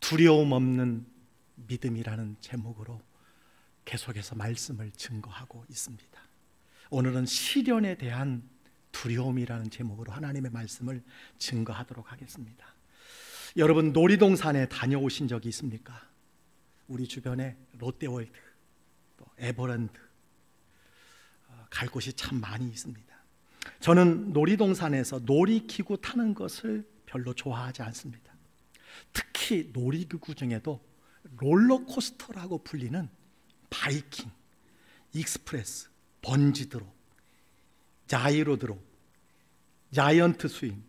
두려움 없는 믿음이라는 제목으로 계속해서 말씀을 증거하고 있습니다. 오늘은 시련에 대한 두려움이라는 제목으로 하나님의 말씀을 증거하도록 하겠습니다. 여러분, 놀이동산에 다녀오신 적이 있습니까? 우리 주변에 롯데월드, 또 에버랜드 갈 곳이 참 많이 있습니다. 저는 놀이동산에서 놀이기구 타는 것을 별로 좋아하지 않습니다. 특히 놀이기구 중에도 롤러코스터라고 불리는 바이킹, 익스프레스, 번지드롭, 자이로드롭, 자이언트 스윙,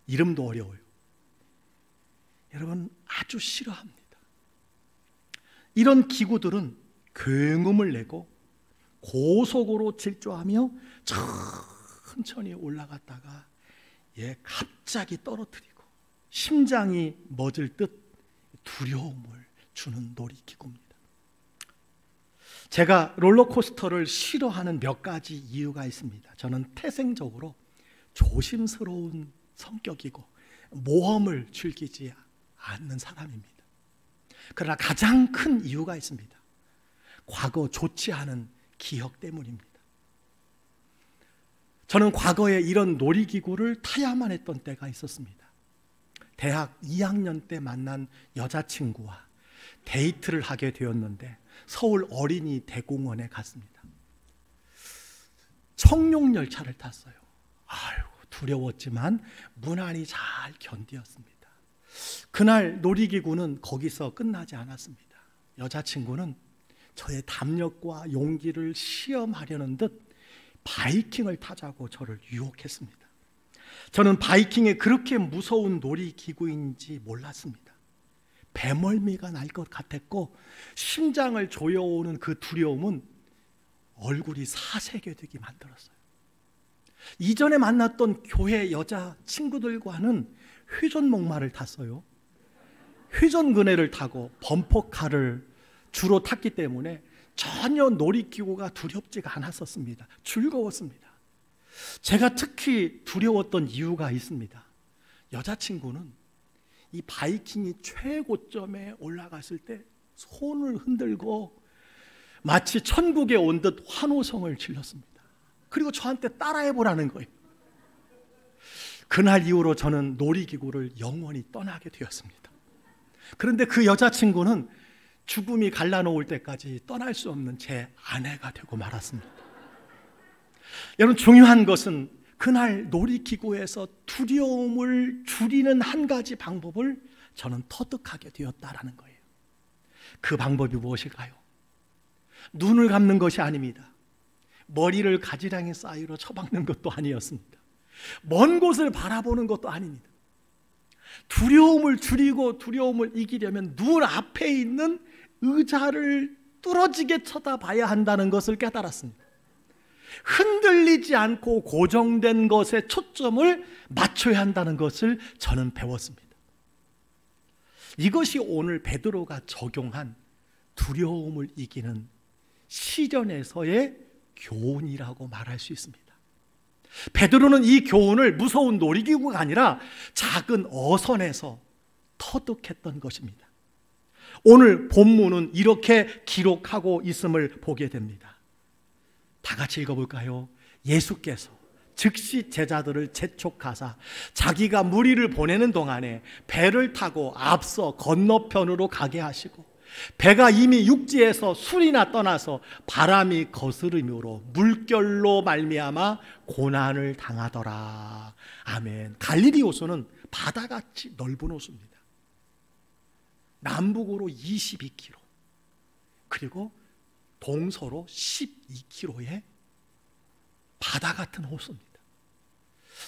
이름도 어려워요. 여러분, 아주 싫어합니다. 이런 기구들은 굉음을 내고 고속으로 질주하며 천천히 올라갔다가 갑자기 떨어뜨리고 심장이 멎을 듯 두려움을 주는 놀이기구입니다. 제가 롤러코스터를 싫어하는 몇 가지 이유가 있습니다. 저는 태생적으로 조심스러운 성격이고 모험을 즐기지 않는 사람입니다. 그러나 가장 큰 이유가 있습니다. 과거 좋지 않은 기억 때문입니다. 저는 과거에 이런 놀이기구를 타야만 했던 때가 있었습니다. 대학 2학년 때 만난 여자친구와 데이트를 하게 되었는데 서울 어린이 대공원에 갔습니다. 청룡열차를 탔어요. 아이고, 두려웠지만 무난히 잘 견디었습니다. 그날 놀이기구는 거기서 끝나지 않았습니다. 여자친구는 저의 담력과 용기를 시험하려는 듯 바이킹을 타자고 저를 유혹했습니다. 저는 바이킹이 그렇게 무서운 놀이기구인지 몰랐습니다. 배멀미가 날 것 같았고 심장을 조여오는 그 두려움은 얼굴이 사색이 되게 만들었어요. 이전에 만났던 교회 여자 친구들과는 회전목마를 탔어요. 회전그네를 타고 범퍼카를 주로 탔기 때문에 전혀 놀이기구가 두렵지가 않았었습니다. 즐거웠습니다. 제가 특히 두려웠던 이유가 있습니다. 여자친구는 이 바이킹이 최고점에 올라갔을 때 손을 흔들고 마치 천국에 온 듯 환호성을 질렀습니다. 그리고 저한테 따라해보라는 거예요. 그날 이후로 저는 놀이기구를 영원히 떠나게 되었습니다. 그런데 그 여자친구는 죽음이 갈라놓을 때까지 떠날 수 없는 제 아내가 되고 말았습니다. 여러분, 중요한 것은 그날 놀이기구에서 두려움을 줄이는 한 가지 방법을 저는 터득하게 되었다라는 거예요. 그 방법이 무엇일까요? 눈을 감는 것이 아닙니다. 머리를 가지랑이 사이로 쳐박는 것도 아니었습니다. 먼 곳을 바라보는 것도 아닙니다. 두려움을 줄이고 두려움을 이기려면 눈 앞에 있는 의자를 뚫어지게 쳐다봐야 한다는 것을 깨달았습니다. 흔들리지 않고 고정된 것에 초점을 맞춰야 한다는 것을 저는 배웠습니다. 이것이 오늘 베드로가 적용한 두려움을 이기는 시련에서의 교훈이라고 말할 수 있습니다. 베드로는 이 교훈을 무서운 놀이기구가 아니라 작은 어선에서 터득했던 것입니다. 오늘 본문은 이렇게 기록하고 있음을 보게 됩니다. 다 같이 읽어볼까요? 예수께서 즉시 제자들을 재촉하사 자기가 무리를 보내는 동안에 배를 타고 앞서 건너편으로 가게 하시고 배가 이미 육지에서 술이나 떠나서 바람이 거스름으로 물결로 말미암아 고난을 당하더라. 아멘. 갈릴리 호수는 바다같이 넓은 호수입니다. 남북으로 22km, 그리고 동서로 12km의 바다 같은 호수입니다.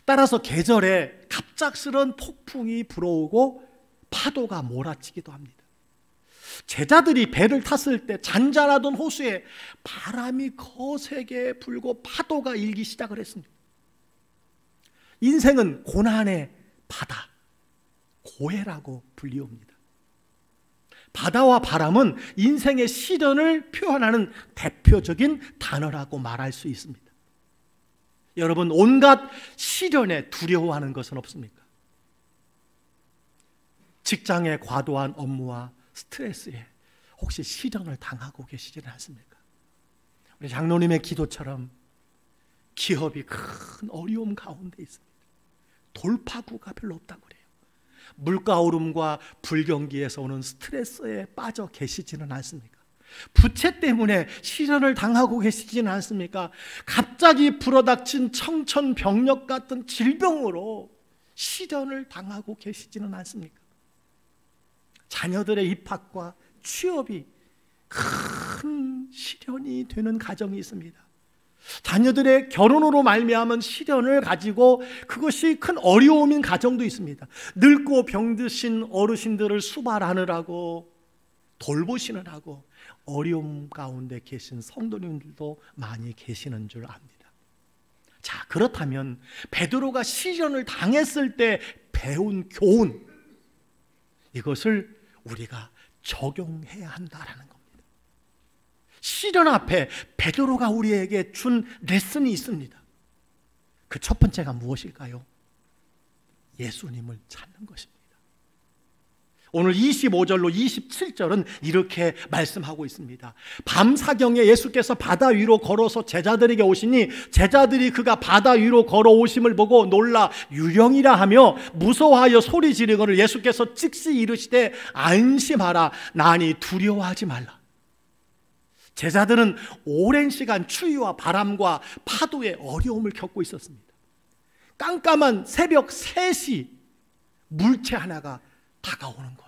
따라서 계절에 갑작스런 폭풍이 불어오고 파도가 몰아치기도 합니다. 제자들이 배를 탔을 때 잔잔하던 호수에 바람이 거세게 불고 파도가 일기 시작을 했습니다. 인생은 고난의 바다, 고해라고 불리웁니다. 바다와 바람은 인생의 시련을 표현하는 대표적인 단어라고 말할 수 있습니다. 여러분, 온갖 시련에 두려워하는 것은 없습니까? 직장의 과도한 업무와 스트레스에 혹시 시련을 당하고 계시지는 않습니까? 우리 장로님의 기도처럼 기업이 큰 어려움 가운데 있습니다. 돌파구가 별로 없다고 그래요. 물가 오름과 불경기에서 오는 스트레스에 빠져 계시지는 않습니까? 부채 때문에 시련을 당하고 계시지는 않습니까? 갑자기 불어닥친 청천벽력 같은 질병으로 시련을 당하고 계시지는 않습니까? 자녀들의 입학과 취업이 큰 시련이 되는 가정이 있습니다. 자녀들의 결혼으로 말미암은 시련을 가지고 그것이 큰 어려움인 가정도 있습니다. 늙고 병드신 어르신들을 수발하느라고 돌보시느라고 어려움 가운데 계신 성도님들도 많이 계시는 줄 압니다. 자, 그렇다면 베드로가 시련을 당했을 때 배운 교훈, 이것을 우리가 적용해야 한다라는 겁니다. 시련 앞에 베드로가 우리에게 준 레슨이 있습니다. 그 첫 번째가 무엇일까요? 예수님을 찾는 것입니다. 오늘 25절로 27절은 이렇게 말씀하고 있습니다. 밤사경에 예수께서 바다 위로 걸어서 제자들에게 오시니 제자들이 그가 바다 위로 걸어오심을 보고 놀라 유령이라 하며 무서워하여 소리 지르거늘 예수께서 즉시 이르시되 안심하라, 나니 두려워하지 말라. 제자들은 오랜 시간 추위와 바람과 파도의 어려움을 겪고 있었습니다. 깜깜한 새벽 3시 물체 하나가 다가오는 거예요.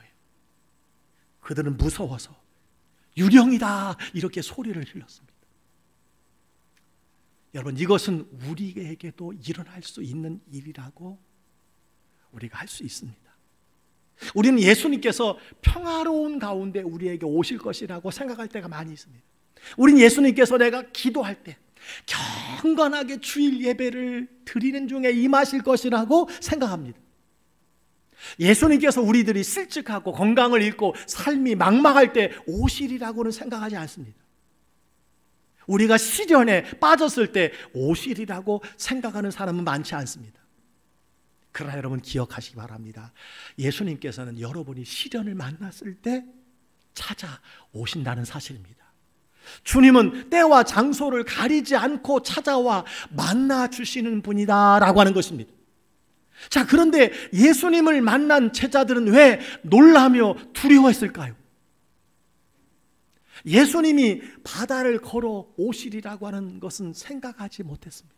그들은 무서워서 유령이다 이렇게 소리를 질렀습니다. 여러분, 이것은 우리에게도 일어날 수 있는 일이라고 우리가 할 수 있습니다. 우리는 예수님께서 평화로운 가운데 우리에게 오실 것이라고 생각할 때가 많이 있습니다. 우린 예수님께서 내가 기도할 때 경건하게 주일 예배를 드리는 중에 임하실 것이라고 생각합니다. 예수님께서 우리들이 실직하고 건강을 잃고 삶이 막막할 때 오실이라고는 생각하지 않습니다. 우리가 시련에 빠졌을 때 오실이라고 생각하는 사람은 많지 않습니다. 그러나 여러분 기억하시기 바랍니다. 예수님께서는 여러분이 시련을 만났을 때 찾아오신다는 사실입니다. 주님은 때와 장소를 가리지 않고 찾아와 만나주시는 분이다 라고 하는 것입니다. 자, 그런데 예수님을 만난 제자들은 왜 놀라며 두려워했을까요? 예수님이 바다를 걸어 오시리라고 하는 것은 생각하지 못했습니다.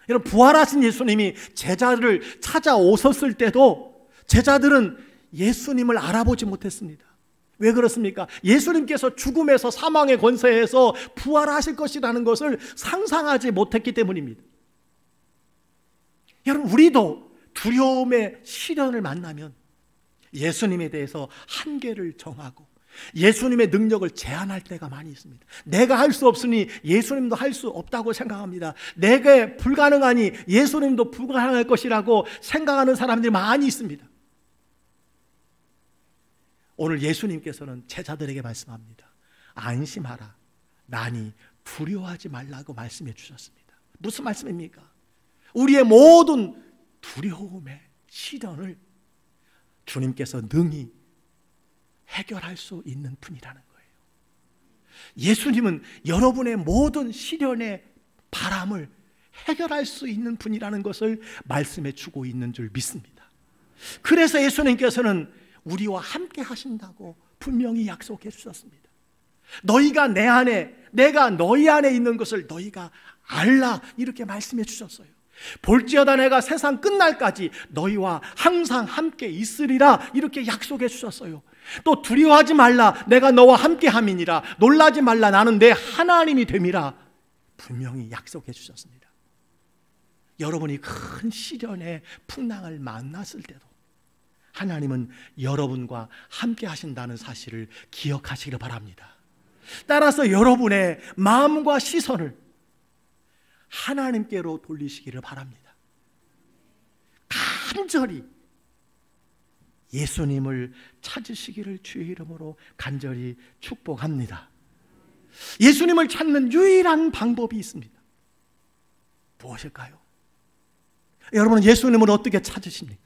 여러분, 부활하신 예수님이 제자들을 찾아오셨을 때도 제자들은 예수님을 알아보지 못했습니다. 왜 그렇습니까? 예수님께서 죽음에서 사망의 권세에서 부활하실 것이라는 것을 상상하지 못했기 때문입니다. 여러분, 우리도 두려움의 시련을 만나면 예수님에 대해서 한계를 정하고 예수님의 능력을 제한할 때가 많이 있습니다. 내가 할 수 없으니 예수님도 할 수 없다고 생각합니다. 내게 불가능하니 예수님도 불가능할 것이라고 생각하는 사람들이 많이 있습니다. 오늘 예수님께서는 제자들에게 말씀합니다. 안심하라, 나니 두려워하지 말라고 말씀해 주셨습니다. 무슨 말씀입니까? 우리의 모든 두려움의 시련을 주님께서 능히 해결할 수 있는 분이라는 거예요. 예수님은 여러분의 모든 시련의 바람을 해결할 수 있는 분이라는 것을 말씀해 주고 있는 줄 믿습니다. 그래서 예수님께서는 우리와 함께 하신다고 분명히 약속해 주셨습니다. 너희가 내 안에, 내가 너희 안에 있는 것을 너희가 알라, 이렇게 말씀해 주셨어요. 볼지어다 내가 세상 끝날까지 너희와 항상 함께 있으리라, 이렇게 약속해 주셨어요. 또 두려워하지 말라, 내가 너와 함께 함이니라. 놀라지 말라, 나는 내 하나님이 됨이라, 분명히 약속해 주셨습니다. 여러분이 큰 시련의 풍랑을 만났을 때도 하나님은 여러분과 함께 하신다는 사실을 기억하시기를 바랍니다. 따라서 여러분의 마음과 시선을 하나님께로 돌리시기를 바랍니다. 간절히 예수님을 찾으시기를 주의 이름으로 간절히 축복합니다. 예수님을 찾는 유일한 방법이 있습니다. 무엇일까요? 여러분은 예수님을 어떻게 찾으십니까?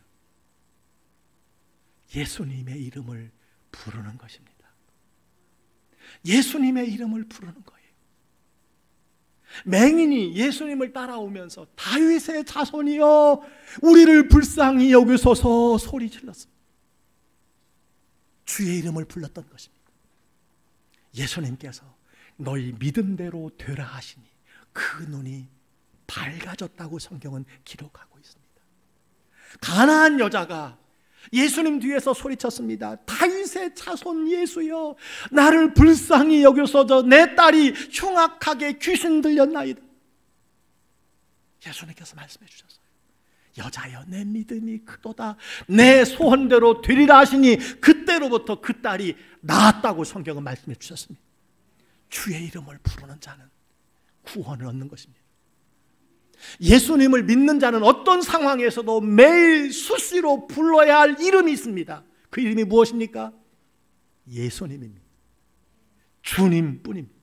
예수님의 이름을 부르는 것입니다. 예수님의 이름을 부르는 거예요. 맹인이 예수님을 따라오면서 다윗의 자손이여 우리를 불쌍히 여기소서 소리 질렀습니다. 주의 이름을 불렀던 것입니다. 예수님께서 너희 믿음대로 되라 하시니 그 눈이 밝아졌다고 성경은 기록하고 있습니다. 가나안 여자가 예수님 뒤에서 소리쳤습니다. 다윗의 자손 예수여 나를 불쌍히 여겨서서 내 딸이 흉악하게 귀신 들렸나이다. 예수님께서 말씀해 주셨어요. 여자여 내 믿음이 크도다 내 소원대로 되리라 하시니 그때로부터 그 딸이 나았다고 성경은 말씀해 주셨습니다. 주의 이름을 부르는 자는 구원을 얻는 것입니다. 예수님을 믿는 자는 어떤 상황에서도 매일 수시로 불러야 할 이름이 있습니다. 그 이름이 무엇입니까? 예수님입니다. 주님뿐입니다.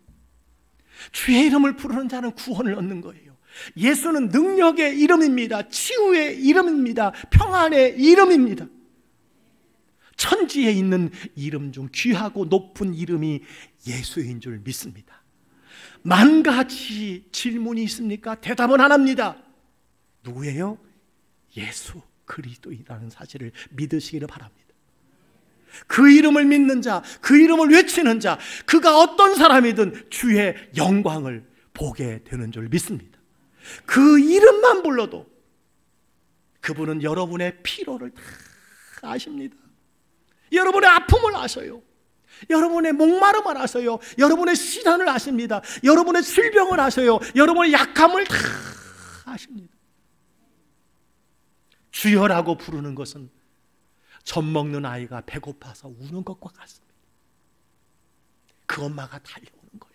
주의 이름을 부르는 자는 구원을 얻는 거예요. 예수는 능력의 이름입니다. 치유의 이름입니다. 평안의 이름입니다. 천지에 있는 이름 중 귀하고 높은 이름이 예수인 줄 믿습니다. 만 가지 질문이 있습니까? 대답은 하나입니다. 누구예요? 예수 그리스도이라는 사실을 믿으시기를 바랍니다. 그 이름을 믿는 자, 그 이름을 외치는 자, 그가 어떤 사람이든 주의 영광을 보게 되는 줄 믿습니다. 그 이름만 불러도 그분은 여러분의 피로를 다 아십니다. 여러분의 아픔을 아셔요. 여러분의 목마름을 아셔요. 여러분의 시련을 아십니다. 여러분의 질병을 아셔요. 여러분의 약함을 다 아십니다. 주여라고 부르는 것은 젖 먹는 아이가 배고파서 우는 것과 같습니다. 그 엄마가 달려오는 거예요.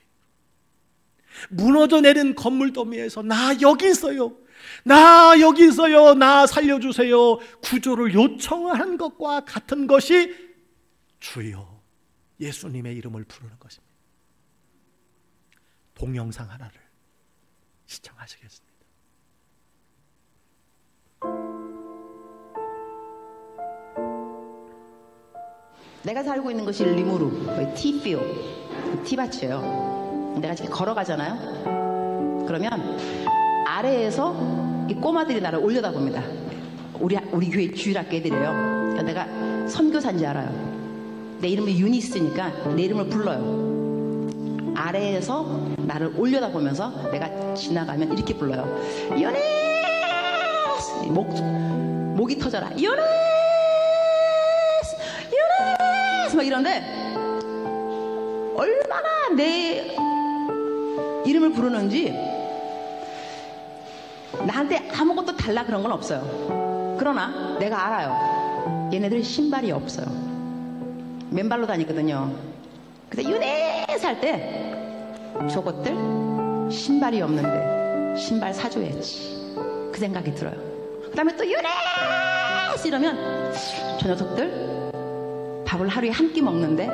무너져 내린 건물 더미에서 나 여기 있어요. 나 여기 있어요. 나 살려주세요. 구조를 요청한 것과 같은 것이 주여 예수님의 이름을 부르는 것입니다. 동영상 하나를 시청하시겠습니다. 내가 살고 있는 것이 리무르, 티필, 티밭이에요. 내가 지금 걸어가잖아요. 그러면 아래에서 이 꼬마들이 나를 올려다 봅니다. 우리 교회 주일학교 애들이에요. 그러니까 내가 선교사인지 알아요. 내 이름이 유니스니까 내 이름을 불러요. 아래에서 나를 올려다 보면서 내가 지나가면 이렇게 불러요. 유니스! 목이 터져라. 유니스! 유니스! 막 이런데 얼마나 내 이름을 부르는지 나한테 아무것도 달라 그런 건 없어요. 그러나 내가 알아요. 얘네들 신발이 없어요. 맨발로 다니거든요. 그래서 유네스 할 때 저것들 신발이 없는데 신발 사줘야지 그 생각이 들어요. 그 다음에 또 유네스 이러면 저 녀석들 밥을 하루에 한 끼 먹는데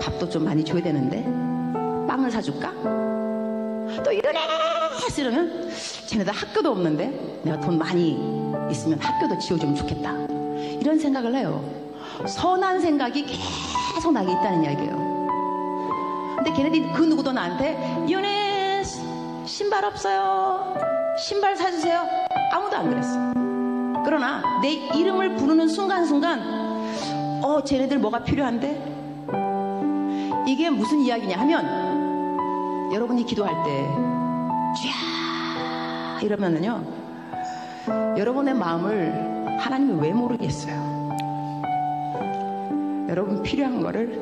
밥도 좀 많이 줘야 되는데 빵을 사줄까? 또 유네스 이러면 쟤네들 학교도 없는데 내가 돈 많이 있으면 학교도 지어주면 좋겠다. 이런 생각을 해요. 선한 생각이 계속 나게 있다는 이야기예요. 근데 걔네들이 그 누구도 나한테 유네스 신발 없어요. 신발 사주세요. 아무도 안 그랬어. 그러나 내 이름을 부르는 순간순간 쟤네들 뭐가 필요한데? 이게 무슨 이야기냐 하면 여러분이 기도할 때 쥐야 이러면은요 여러분의 마음을 하나님이 왜 모르겠어요. 여러분 필요한 거를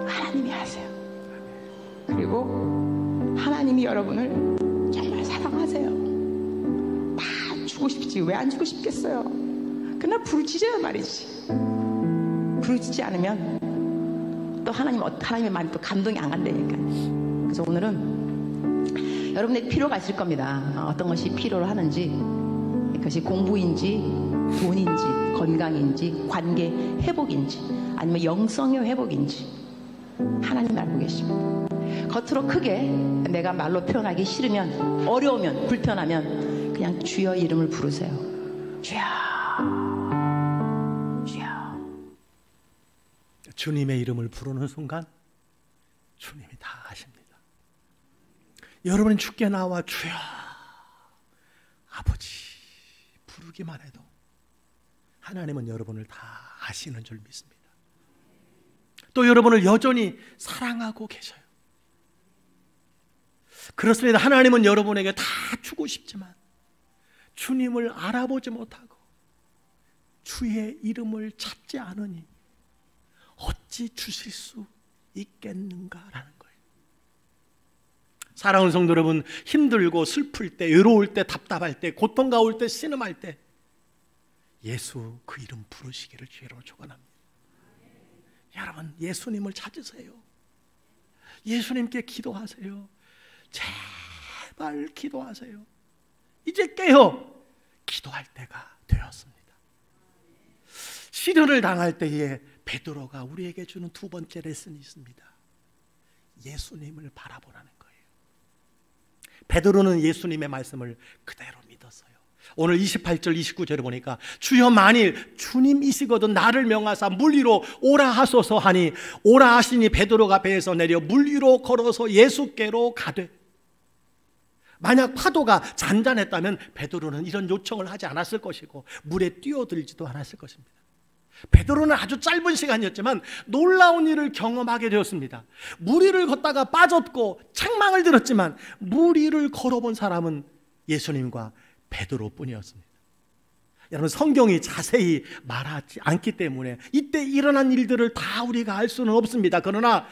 하나님이 아세요. 그리고 하나님이 여러분을 정말 사랑하세요. 다 주고 싶지 왜 안 주고 싶겠어요. 그러나 부르짖어야 말이지. 부르짖지 않으면 또 하나님의 마음이 또 감동이 안 간다니까. 그래서 오늘은 여러분의 필요가 있을 겁니다. 어떤 것이 필요로 하는지, 그것이 공부인지 돈인지 건강인지 관계 회복인지 아니면 영성의 회복인지 하나님 알고 계십니다. 겉으로 크게 내가 말로 표현하기 싫으면 어려우면 불편하면 그냥 주여 이름을 부르세요. 주여 주여 주님의 이름을 부르는 순간 주님이 다 아십니다. 여러분이 주께 나와 주여 아버지 부르기만 해도 하나님은 여러분을 다 아시는 줄 믿습니다. 또 여러분을 여전히 사랑하고 계셔요. 그렇습니다. 하나님은 여러분에게 다 주고 싶지만 주님을 알아보지 못하고 주의 이름을 찾지 않으니 어찌 주실 수 있겠는가라는 거예요. 사랑하는 성도 여러분, 힘들고 슬플 때, 외로울 때, 답답할 때, 고통가올 때, 신음할 때 예수 그 이름 부르시기를 주의로 축원합니다. 여러분, 예수님을 찾으세요. 예수님께 기도하세요. 제발 기도하세요. 이제 깨어 기도할 때가 되었습니다. 시련을 당할 때에 베드로가 우리에게 주는 두 번째 레슨이 있습니다. 예수님을 바라보라는 거예요. 베드로는 예수님의 말씀을 그대로 믿었어요. 오늘 28절 29절에 보니까 주여 만일 주님이시거든 나를 명하사 물 위로 오라 하소서 하니 오라 하시니 베드로가 배에서 내려 물 위로 걸어서 예수께로 가되, 만약 파도가 잔잔했다면 베드로는 이런 요청을 하지 않았을 것이고 물에 뛰어들지도 않았을 것입니다. 베드로는 아주 짧은 시간이었지만 놀라운 일을 경험하게 되었습니다. 물 위를 걷다가 빠졌고 책망을 들었지만 물 위를 걸어본 사람은 예수님과 베드로뿐이었습니다. 여러분, 성경이 자세히 말하지 않기 때문에 이때 일어난 일들을 다 우리가 알 수는 없습니다. 그러나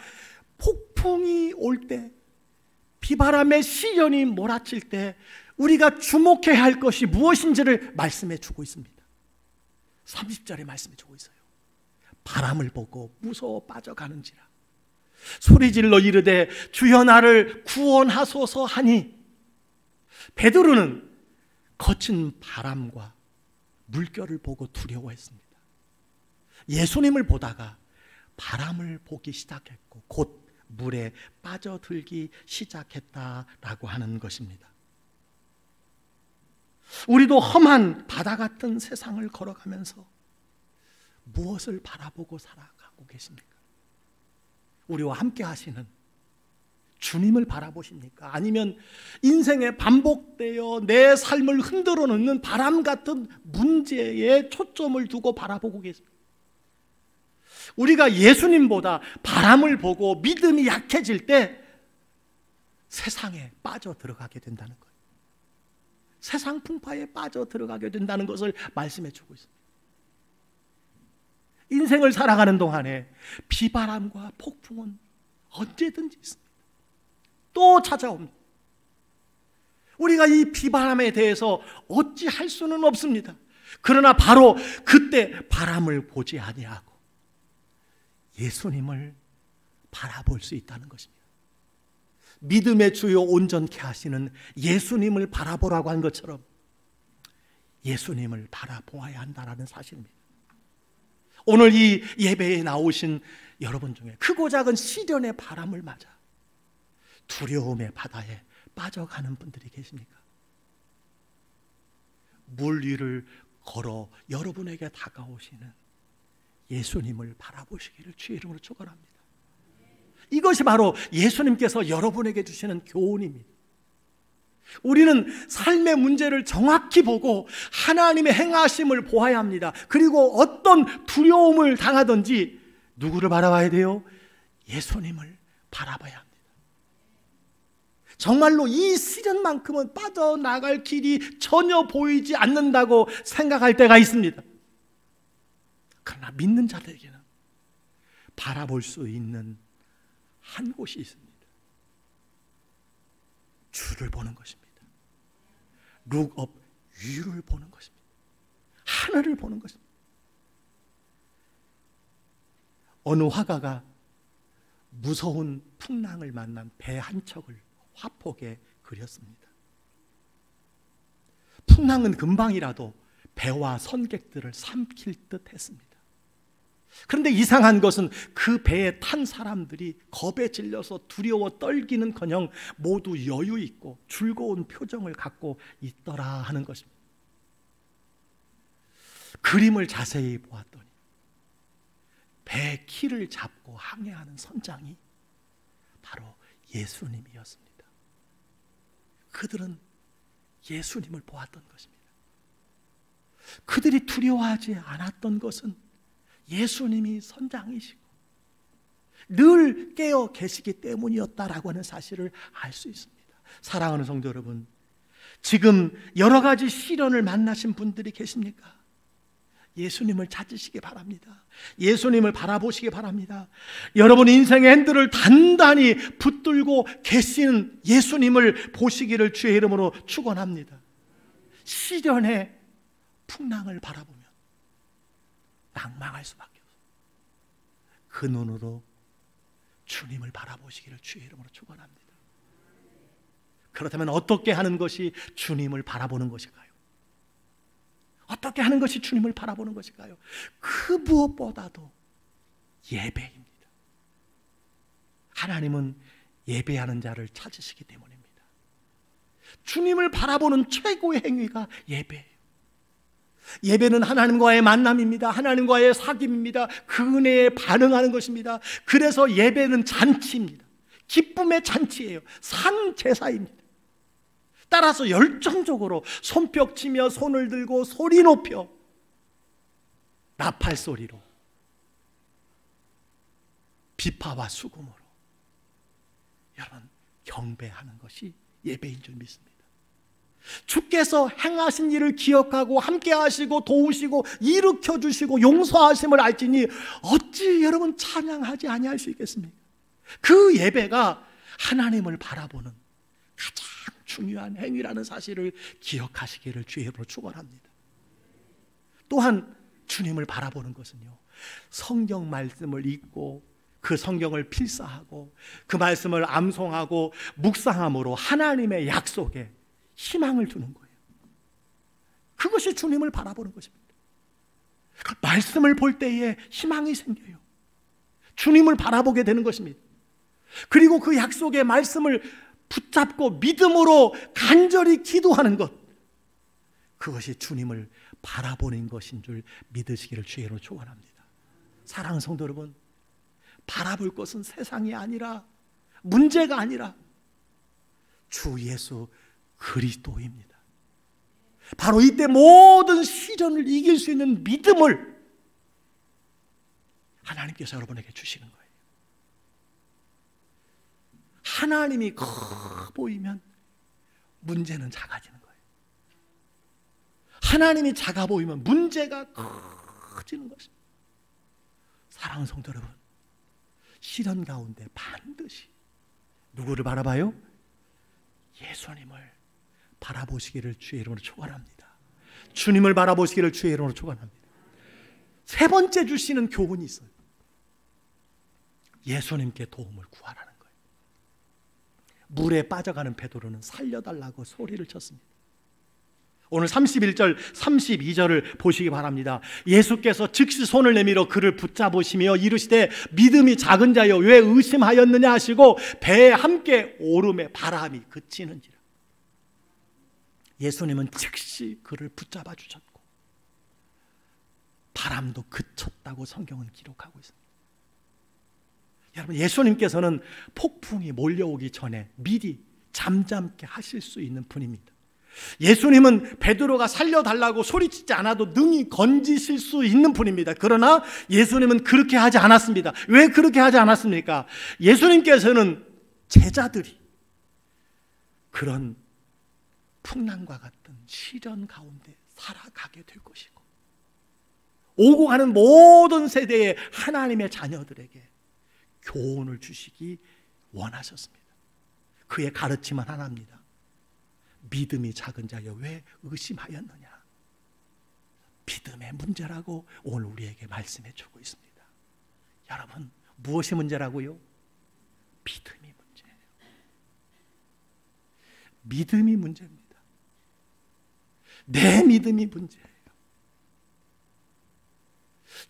폭풍이 올 때, 비바람의 시련이 몰아칠 때 우리가 주목해야 할 것이 무엇인지를 말씀해 주고 있습니다. 30절에 말씀해 주고 있어요. 바람을 보고 무서워 빠져가는지라 소리질러 이르되 주여 나를 구원하소서 하니, 베드로는 거친 바람과 물결을 보고 두려워했습니다. 예수님을 보다가 바람을 보기 시작했고 곧 물에 빠져들기 시작했다라고 하는 것입니다. 우리도 험한 바다 같은 세상을 걸어가면서 무엇을 바라보고 살아가고 계십니까? 우리와 함께 하시는 주님을 바라보십니까? 아니면 인생에 반복되어 내 삶을 흔들어 놓는 바람 같은 문제에 초점을 두고 바라보고 계십니까? 우리가 예수님보다 바람을 보고 믿음이 약해질 때 세상에 빠져 들어가게 된다는 거예요. 세상 풍파에 빠져 들어가게 된다는 것을 말씀해 주고 있습니다. 인생을 살아가는 동안에 비바람과 폭풍은 언제든지 있습니다. 또 찾아옵니다. 우리가 이 비바람에 대해서 어찌 할 수는 없습니다. 그러나 바로 그때 바람을 보지 아니하고 예수님을 바라볼 수 있다는 것입니다. 믿음의 주요 온전케 하시는 예수님을 바라보라고 한 것처럼 예수님을 바라보아야 한다는 사실입니다. 오늘 이 예배에 나오신 여러분 중에 크고 작은 시련의 바람을 맞아 두려움의 바다에 빠져가는 분들이 계십니까? 물 위를 걸어 여러분에게 다가오시는 예수님을 바라보시기를 주의 이름으로 축원합니다. 이것이 바로 예수님께서 여러분에게 주시는 교훈입니다. 우리는 삶의 문제를 정확히 보고 하나님의 행하심을 보아야 합니다. 그리고 어떤 두려움을 당하든지 누구를 바라봐야 돼요? 예수님을 바라봐야 합니다. 정말로 이 시련만큼은 빠져나갈 길이 전혀 보이지 않는다고 생각할 때가 있습니다. 그러나 믿는 자들에게는 바라볼 수 있는 한 곳이 있습니다. 주를 보는 것입니다. Look up, 위를 보는 것입니다. 하늘을 보는 것입니다. 어느 화가가 무서운 풍랑을 만난 배 한 척을 화폭에 그렸습니다. 풍랑은 금방이라도 배와 선객들을 삼킬 듯 했습니다. 그런데 이상한 것은 그 배에 탄 사람들이 겁에 질려서 두려워 떨기는커녕 모두 여유 있고 즐거운 표정을 갖고 있더라 하는 것입니다. 그림을 자세히 보았더니 배의 키를 잡고 항해하는 선장이 바로 예수님이었습니다. 그들은 예수님을 보았던 것입니다. 그들이 두려워하지 않았던 것은 예수님이 선장이시고 늘 깨어 계시기 때문이었다라고 하는 사실을 알 수 있습니다. 사랑하는 성도 여러분, 지금 여러 가지 시련을 만나신 분들이 계십니까? 예수님을 찾으시기 바랍니다. 예수님을 바라보시기 바랍니다. 여러분 인생의 핸들을 단단히 붙들고 계시는 예수님을 보시기를 주의 이름으로 축원합니다. 시련의 풍랑을 바라보면 낭망할 수밖에 없어요. 그 눈으로 주님을 바라보시기를 주의 이름으로 축원합니다. 그렇다면 어떻게 하는 것이 주님을 바라보는 것일까요? 어떻게 하는 것이 주님을 바라보는 것일까요? 그 무엇보다도 예배입니다. 하나님은 예배하는 자를 찾으시기 때문입니다. 주님을 바라보는 최고의 행위가 예배예요. 예배는 하나님과의 만남입니다. 하나님과의 사귐입니다. 그 은혜에 반응하는 것입니다. 그래서 예배는 잔치입니다. 기쁨의 잔치예요. 산제사입니다. 따라서 열정적으로 손뼉치며 손을 들고 소리 높여 나팔 소리로 비파와 수금으로 여러분 경배하는 것이 예배인 줄 믿습니다. 주께서 행하신 일을 기억하고 함께 하시고 도우시고 일으켜 주시고 용서하심을 알지니 어찌 여러분 찬양하지 아니할 수 있겠습니까? 그 예배가 하나님을 바라보는 가장 중요한 행위라는 사실을 기억하시기를 주의 이름으로 축원합니다. 또한 주님을 바라보는 것은요, 성경 말씀을 읽고 그 성경을 필사하고 그 말씀을 암송하고 묵상함으로 하나님의 약속에 희망을 두는 거예요. 그것이 주님을 바라보는 것입니다. 말씀을 볼 때에 희망이 생겨요. 주님을 바라보게 되는 것입니다. 그리고 그 약속의 말씀을 붙잡고 믿음으로 간절히 기도하는 것, 그것이 주님을 바라보는 것인 줄 믿으시기를 주의 이름으로 축원합니다. 사랑하는 성도 여러분, 바라볼 것은 세상이 아니라, 문제가 아니라 주 예수 그리스도입니다. 바로 이때 모든 시련을 이길 수 있는 믿음을 하나님께서 여러분에게 주시는 거예요. 하나님이 커 보이면 문제는 작아지는 거예요. 하나님이 작아 보이면 문제가 커지는 것입니다. 사랑하는 성도 여러분, 시련 가운데 반드시 누구를 바라봐요? 예수님을 바라보시기를 주의 이름으로 축원합니다. 주님을 바라보시기를 주의 이름으로 축원합니다. 세 번째 주시는 교훈이 있어요. 예수님께 도움을 구하라는 거예요. 물에 빠져가는 베드로는 살려달라고 소리를 쳤습니다. 오늘 31절, 32절을 보시기 바랍니다. 예수께서 즉시 손을 내밀어 그를 붙잡으시며 이르시되 믿음이 작은 자여 왜 의심하였느냐 하시고 배에 함께 오름에 바람이 그치는지라. 예수님은 즉시 그를 붙잡아 주셨고 바람도 그쳤다고 성경은 기록하고 있습니다. 여러분, 예수님께서는 폭풍이 몰려오기 전에 미리 잠잠케 하실 수 있는 분입니다. 예수님은 베드로가 살려달라고 소리치지 않아도 능히 건지실 수 있는 분입니다. 그러나 예수님은 그렇게 하지 않았습니다. 왜 그렇게 하지 않았습니까? 예수님께서는 제자들이 그런 풍랑과 같은 시련 가운데 살아가게 될 것이고 오고 가는 모든 세대의 하나님의 자녀들에게 교훈을 주시기 원하셨습니다. 그의 가르침은 하나입니다. 믿음이 작은 자여 왜 의심하였느냐. 믿음의 문제라고 오늘 우리에게 말씀해 주고 있습니다. 여러분, 무엇이 문제라고요? 믿음이 문제예요. 믿음이 문제입니다. 내 믿음이 문제예요.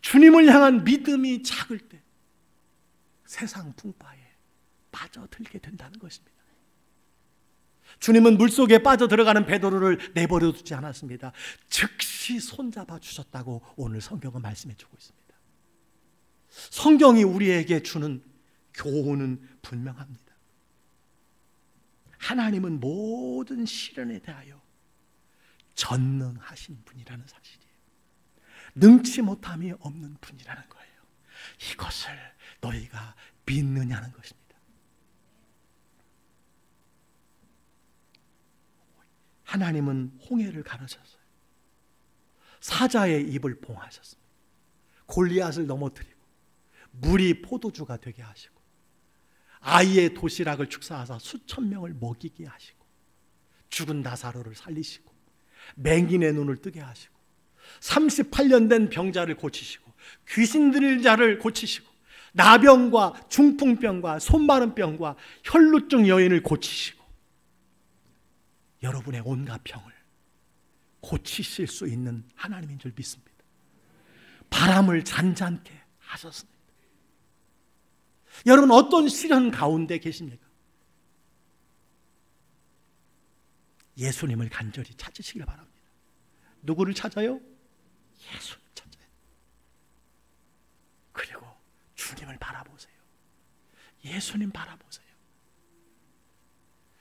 주님을 향한 믿음이 작을 때 세상 풍파에 빠져들게 된다는 것입니다. 주님은 물속에 빠져들어가는 베드로를 내버려 두지 않았습니다. 즉시 손잡아 주셨다고 오늘 성경은 말씀해 주고 있습니다. 성경이 우리에게 주는 교훈은 분명합니다. 하나님은 모든 시련에 대하여 전능하신 분이라는 사실이에요. 능치 못함이 없는 분이라는 거예요. 이것을 너희가 믿느냐는 것입니다. 하나님은 홍해를 가르셨어요. 사자의 입을 봉하셨습니다. 골리앗을 넘어뜨리고 물이 포도주가 되게 하시고 아이의 도시락을 축사하사 수천 명을 먹이게 하시고 죽은 나사로를 살리시고 맹인의 눈을 뜨게 하시고 38년 된 병자를 고치시고 귀신 들린 자를 고치시고 나병과 중풍병과 손마른 병과 혈루증 여인을 고치시고 여러분의 온갖 병을 고치실 수 있는 하나님인 줄 믿습니다. 바람을 잔잔케 하셨습니다. 여러분 어떤 시련 가운데 계십니까? 예수님을 간절히 찾으시길 바랍니다. 누구를 찾아요? 예수를 찾아요. 그리고 주님을 바라보세요. 예수님 바라보세요.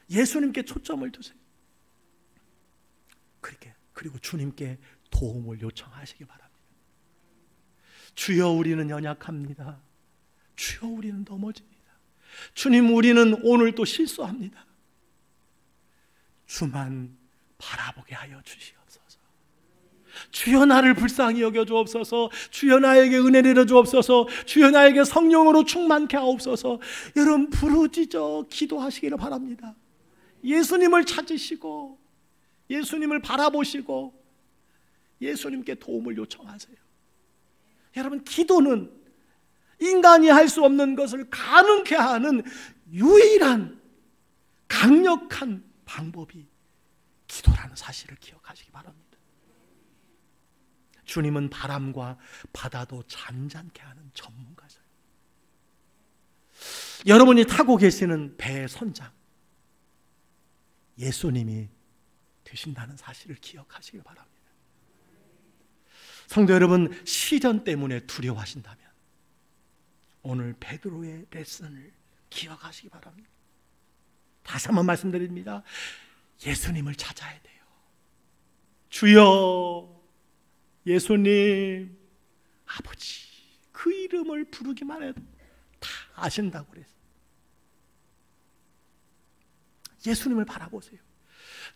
예수님께 초점을 두세요. 그리고 주님께 도움을 요청하시기 바랍니다. 주여 우리는 연약합니다. 주여 우리는 넘어집니다. 주님 우리는 오늘도 실수합니다. 주만 바라보게 하여 주시옵소서. 주여 나를 불쌍히 여겨 주옵소서. 주여 나에게 은혜 내려 주옵소서. 주여 나에게 성령으로 충만케 하옵소서. 여러분 부르짖어 기도하시기를 바랍니다. 예수님을 찾으시고 예수님을 바라보시고 예수님께 도움을 요청하세요. 여러분 기도는 인간이 할 수 없는 것을 가능케 하는 유일한 강력한 방법이 기도라는 사실을 기억하시기 바랍니다. 주님은 바람과 바다도 잔잔케 하는 전문가세요. 여러분이 타고 계시는 배의 선장 예수님이 되신다는 사실을 기억하시기 바랍니다. 성도 여러분, 시련 때문에 두려워하신다면 오늘 베드로의 레슨을 기억하시기 바랍니다. 다시 한번 말씀드립니다. 예수님을 찾아야 돼요. 주여, 예수님, 아버지, 그 이름을 부르기만 해도 다 아신다고 그랬어요. 예수님을 바라보세요.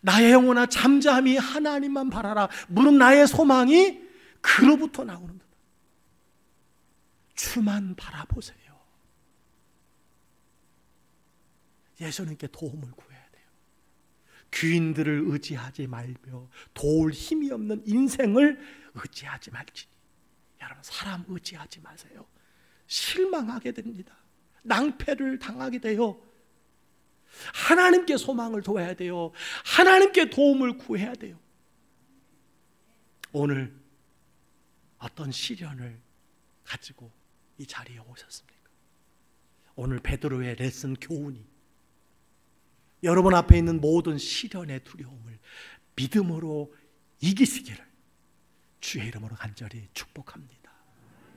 나의 영혼아 잠잠히 하나님만 바라라. 무릇 나의 소망이 그로부터 나오는다. 주만 바라보세요. 예수님께 도움을 구해야 돼요. 귀인들을 의지하지 말며 도울 힘이 없는 인생을 의지하지 말지니. 여러분 사람 의지하지 마세요. 실망하게 됩니다. 낭패를 당하게 돼요. 하나님께 소망을 둬야 돼요. 하나님께 도움을 구해야 돼요. 오늘 어떤 시련을 가지고 이 자리에 오셨습니까? 오늘 베드로의 레슨 교훈이 여러분 앞에 있는 모든 시련의 두려움을 믿음으로 이기시기를 주의 이름으로 간절히 축복합니다.